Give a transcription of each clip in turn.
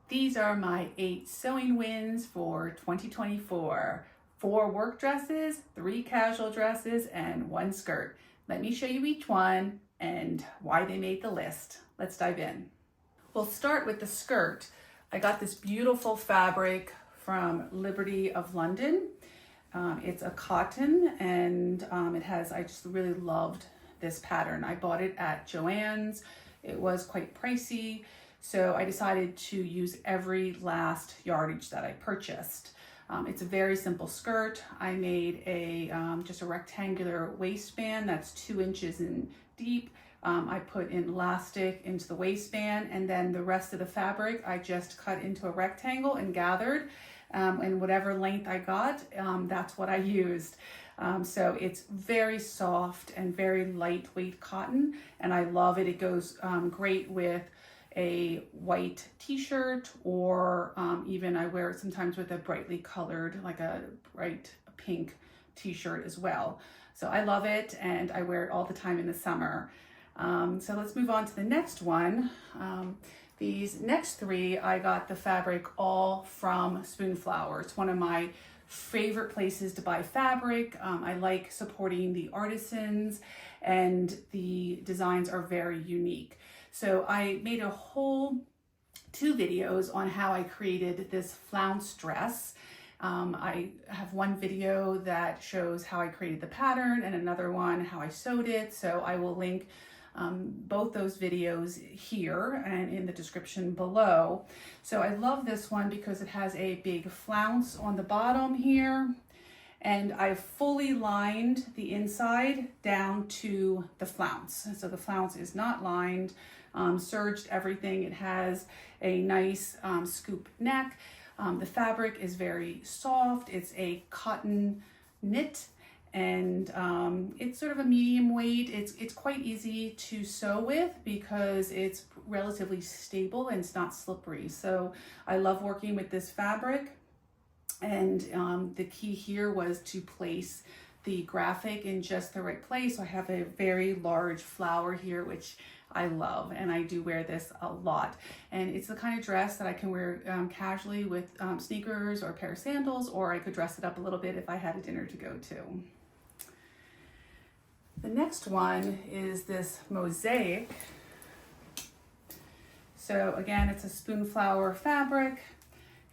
These are my 8 sewing wins for 2024. 4 work dresses, 3 casual dresses, and 1 skirt. Let me show you each one and why they made the list. Let's dive in. We'll start with the skirt. I got this beautiful fabric from Liberty of London. It's a cotton and I just really loved this pattern. I bought it at Joann's. It was quite pricey, so I decided to use every last yardage that I purchased. It's a very simple skirt. I made just a rectangular waistband that's 2 inches in deep. I put in elastic into the waistband, and then the rest of the fabric I just cut into a rectangle and gathered. And whatever length I got, that's what I used. So it's very soft and very lightweight cotton, and I love it. It goes great with a white t-shirt, or even I wear it sometimes with a brightly colored, like a bright pink t-shirt as well. So I love it, and I wear it all the time in the summer. So let's move on to the next one. These next 3, I got the fabric all from Spoonflower. It's one of my favorite places to buy fabric. I like supporting the artisans, and the designs are very unique. So I made a whole 2 videos on how I created this flounce dress. I have one video that shows how I created the pattern, and another one how I sewed it. So I will link both those videos here and in the description below. So I love this one because it has a big flounce on the bottom here, and I've fully lined the inside down to the flounce. So the flounce is not lined, serged everything. It has a nice scoop neck. The fabric is very soft. It's a cotton knit, and it's sort of a medium weight. It's quite easy to sew with because it's relatively stable and it's not slippery. So I love working with this fabric, and the key here was to place the graphic in just the right place. So I have a very large flower here, which I love, and I do wear this a lot. And it's the kind of dress that I can wear casually with sneakers or a pair of sandals, or I could dress it up a little bit if I had a dinner to go to. The next one is this Mosaic. So again, it's a Spoonflower fabric.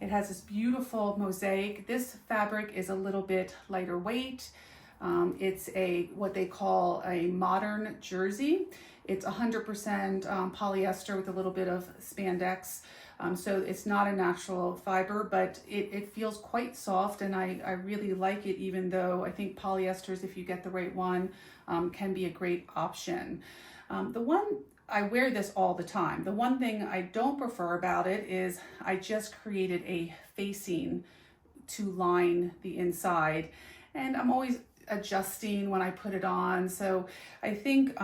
It has this beautiful mosaic. This fabric is a little bit lighter weight. It's what they call a modern jersey. It's 100% polyester with a little bit of spandex. So it's not a natural fiber, but it feels quite soft, and I really like it, even though I think polyesters, if you get the right one, can be a great option. I wear this all the time. The one thing I don't prefer about it is I just created a facing to line the inside, and I'm always adjusting when I put it on. So I think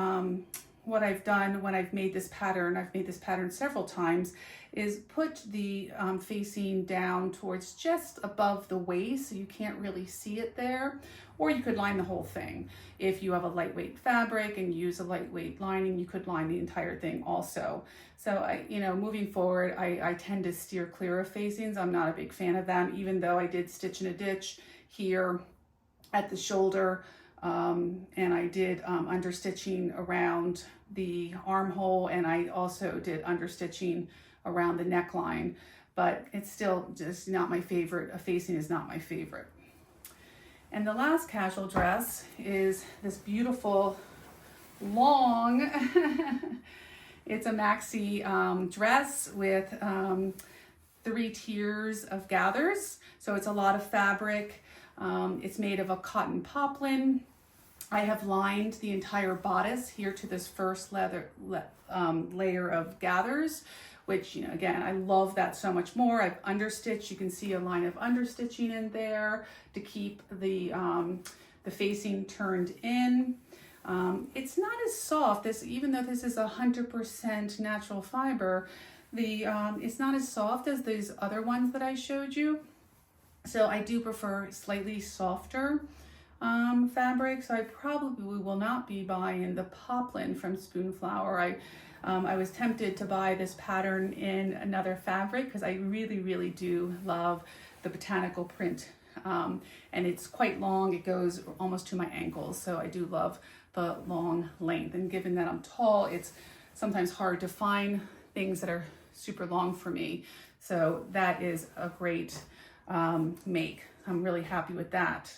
what I've done when I've made this pattern several times, is put the facing down towards just above the waist, so you can't really see it there. Or you could line the whole thing. If you have a lightweight fabric and use a lightweight lining, you could line the entire thing also. So moving forward, I tend to steer clear of facings. I'm not a big fan of them, even though I did stitch in a ditch here at the shoulder, and I did understitching around the armhole, and I also did understitching around the neckline, but it's still just not my favorite. A facing is not my favorite. And the last casual dress is this beautiful long, it's a maxi dress with 3 tiers of gathers. So it's a lot of fabric. It's made of a cotton poplin. I have lined the entire bodice here to this first layer of gathers, which, again, I love that so much more. I've understitched. You can see a line of understitching in there to keep the facing turned in. It's not as soft, even though this is 100% natural fiber, it's not as soft as these other ones that I showed you. So I do prefer slightly softer fabric, so I probably will not be buying the poplin from Spoonflower. I was tempted to buy this pattern in another fabric because I really do love the Botanical print, and it's quite long. It goes almost to my ankles, so I do love the long length, and given that I'm tall, it's sometimes hard to find things that are super long for me, so that is a great make. I'm really happy with that.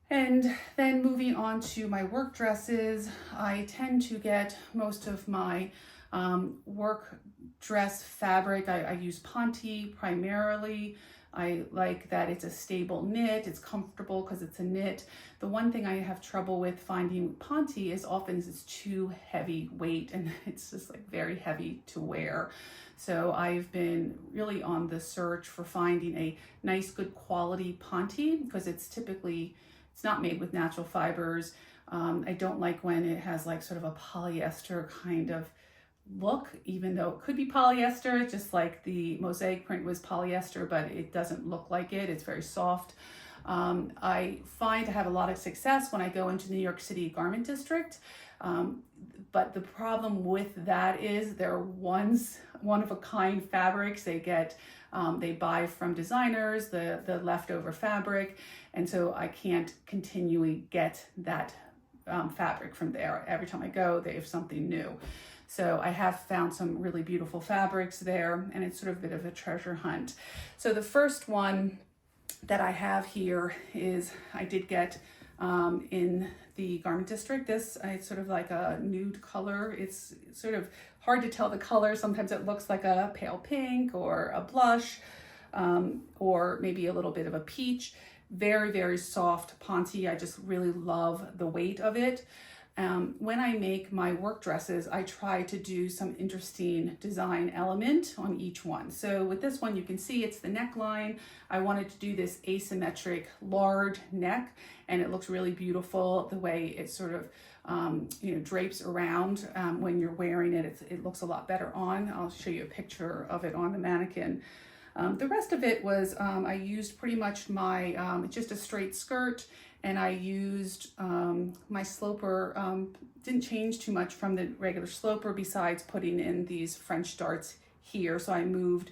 And then moving on to my work dresses, I tend to get most of my work dress fabric. I use Ponte primarily. I like that it's a stable knit, it's comfortable because it's a knit. The one thing I have trouble with finding Ponte is often it's too heavy weight, and it's just like very heavy to wear. So I've been really on the search for finding a nice, good quality Ponte because it's not made with natural fibers. I don't like when it has like sort of a polyester kind of look, even though it could be polyester, just like the Mosaic print was polyester, but it doesn't look like it. It's very soft. I find I have a lot of success when I go into the New York City garment district. But the problem with that is they're one-of-a-kind fabrics. They buy from designers the leftover fabric, and so I can't continually get that fabric from there. Every time I go, they have something new. So I have found some really beautiful fabrics there, and it's sort of a bit of a treasure hunt. So the first one that I have here is I did get in the garment district. It's sort of like a nude color. It's sort of hard to tell the color. Sometimes it looks like a pale pink or a blush, or maybe a little bit of a peach. Very soft Ponte. I just really love the weight of it. When I make my work dresses, I try to do some interesting design element on each one. So with this one, you can see it's the neckline. I wanted to do this asymmetric large neck, and it looks really beautiful the way it sort of drapes around when you're wearing it. It looks a lot better on. I'll show you a picture of it on the mannequin. The rest of it was, I used pretty much my, just a straight skirt, and I used my sloper, didn't change too much from the regular sloper besides putting in these French darts here. So I moved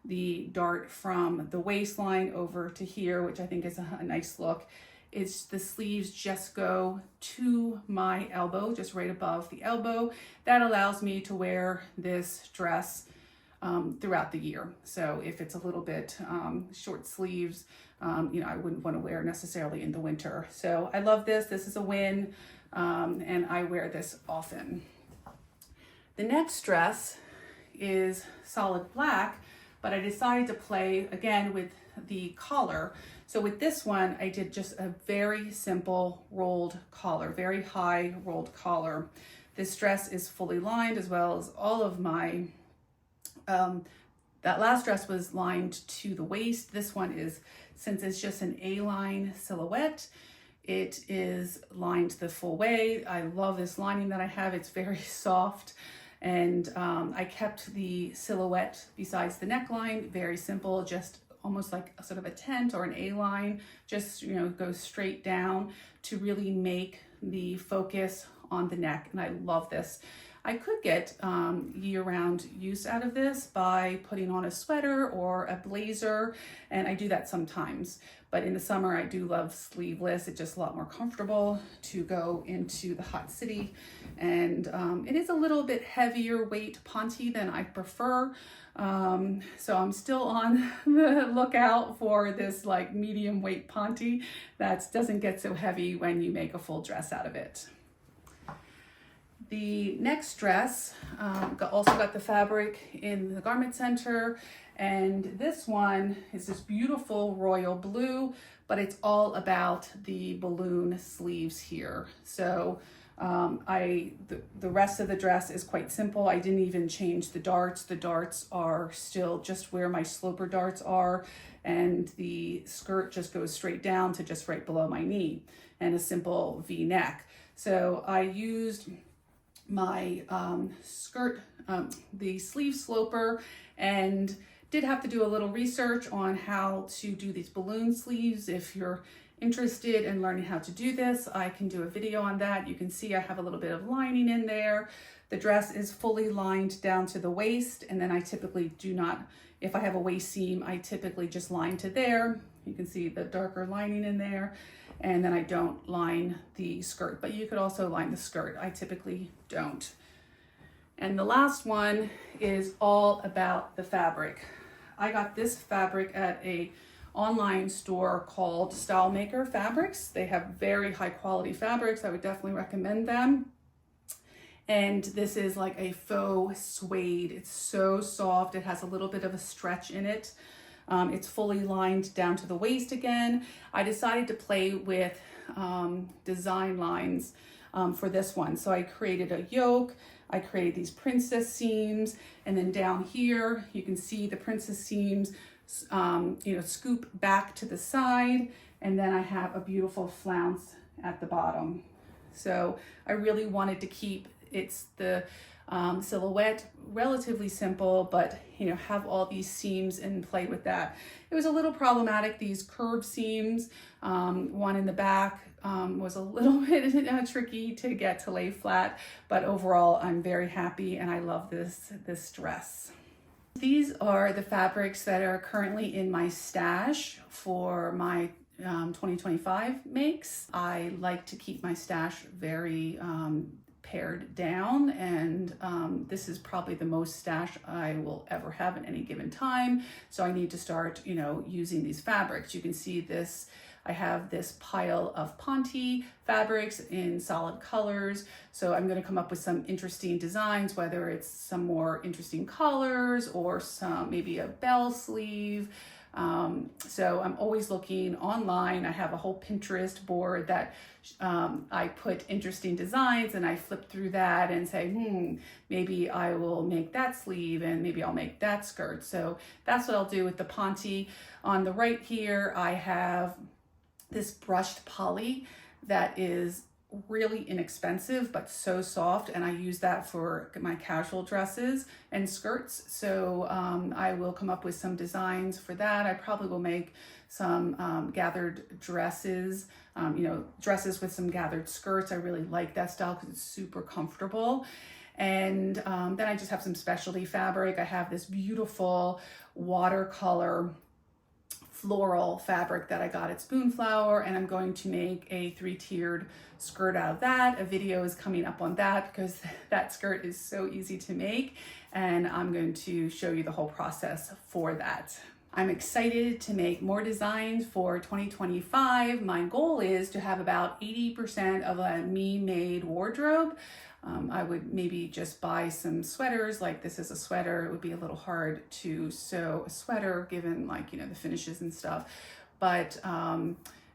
the dart from the waistline over to here, which I think is a nice look. It's the sleeves just go to my elbow, just right above the elbow. That allows me to wear this dress throughout the year. So if it's a little bit short sleeves, I wouldn't want to wear necessarily in the winter. So I love this. This is a win, and I wear this often. The next dress is solid black, but I decided to play again with the collar. So with this one, I did just a very simple rolled collar, very high rolled collar. This dress is fully lined, as well as all of my that last dress was lined to the waist. This one is, since it's just an A-line silhouette, it is lined the full way. I love this lining that I have. It's very soft, and I kept the silhouette besides the neckline very simple, just almost like a sort of a tent or an A-line, just goes straight down to really make the focus on the neck, and I love this. I could get year-round use out of this by putting on a sweater or a blazer, and I do that sometimes. But in the summer, I do love sleeveless. It's just a lot more comfortable to go into the hot city. And it is a little bit heavier weight Ponte than I prefer. So I'm still on the lookout for this like medium weight Ponte that doesn't get so heavy when you make a full dress out of it. The next dress also got the fabric in the garment center, and this one is this beautiful royal blue, but it's all about the balloon sleeves here. So the rest of the dress is quite simple. I didn't even change the darts. The darts are still just where my sloper darts are, and the skirt just goes straight down to just right below my knee, and a simple V-neck. So I used my skirt, the sleeve sloper, and did have to do a little research on how to do these balloon sleeves. If you're interested in learning how to do this, I can do a video on that. You can see I have a little bit of lining in there. The dress is fully lined down to the waist, and then I typically do not, if I have a waist seam, I typically just line to there. You can see the darker lining in there, and then I don't line the skirt, but you could also line the skirt. I typically don't. And the last one is all about the fabric. I got this fabric at a online store called Style Maker Fabrics. They have very high quality fabrics. I would definitely recommend them. And this is like a faux suede. It's so soft. It has a little bit of a stretch in it. It's fully lined down to the waist again. I decided to play with design lines for this one. So I created a yoke. I created these princess seams, and then down here you can see the princess seams scoop back to the side, and then I have a beautiful flounce at the bottom. So I really wanted to keep the silhouette relatively simple, but have all these seams and play with that. It was a little problematic, these curved seams. One in the back was a little bit tricky to get to lay flat, but overall I'm very happy and I love this dress. These are the fabrics that are currently in my stash for my 2025 makes. I like to keep my stash very pared down, and this is probably the most stash I will ever have at any given time. So I need to start, using these fabrics. You can see this. I have this pile of Ponte fabrics in solid colors. So I'm going to come up with some interesting designs, whether it's some more interesting colors or maybe a bell sleeve. So I'm always looking online. I have a whole Pinterest board that I put interesting designs, and I flip through that and say, maybe I will make that sleeve and maybe I'll make that skirt. So that's what I'll do with the Ponte. On the right here, I have this brushed poly that is really inexpensive but so soft, and I use that for my casual dresses and skirts. So I will come up with some designs for that. I probably will make some gathered dresses, dresses with some gathered skirts. I really like that style because it's super comfortable. And then I just have some specialty fabric. I have this beautiful watercolor floral fabric that I got at Spoonflower, and I'm going to make a 3-tiered skirt out of that. A video is coming up on that because that skirt is so easy to make, and I'm going to show you the whole process for that. I'm excited to make more designs for 2025. My goal is to have about 80% of a me-made wardrobe. I would maybe just buy some sweaters. Like this is a sweater. It would be a little hard to sew a sweater given the finishes and stuff. But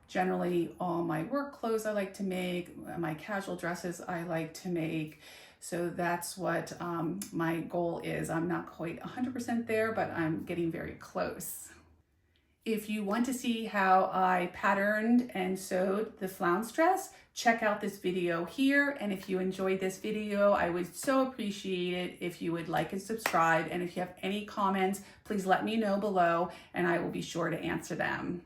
generally all my work clothes I like to make, my casual dresses I like to make. So that's what my goal is. I'm not quite 100% there, but I'm getting very close. If you want to see how I patterned and sewed the flounce dress, check out this video here. And if you enjoyed this video, I would so appreciate it if you would like and subscribe. And if you have any comments, please let me know below and I will be sure to answer them.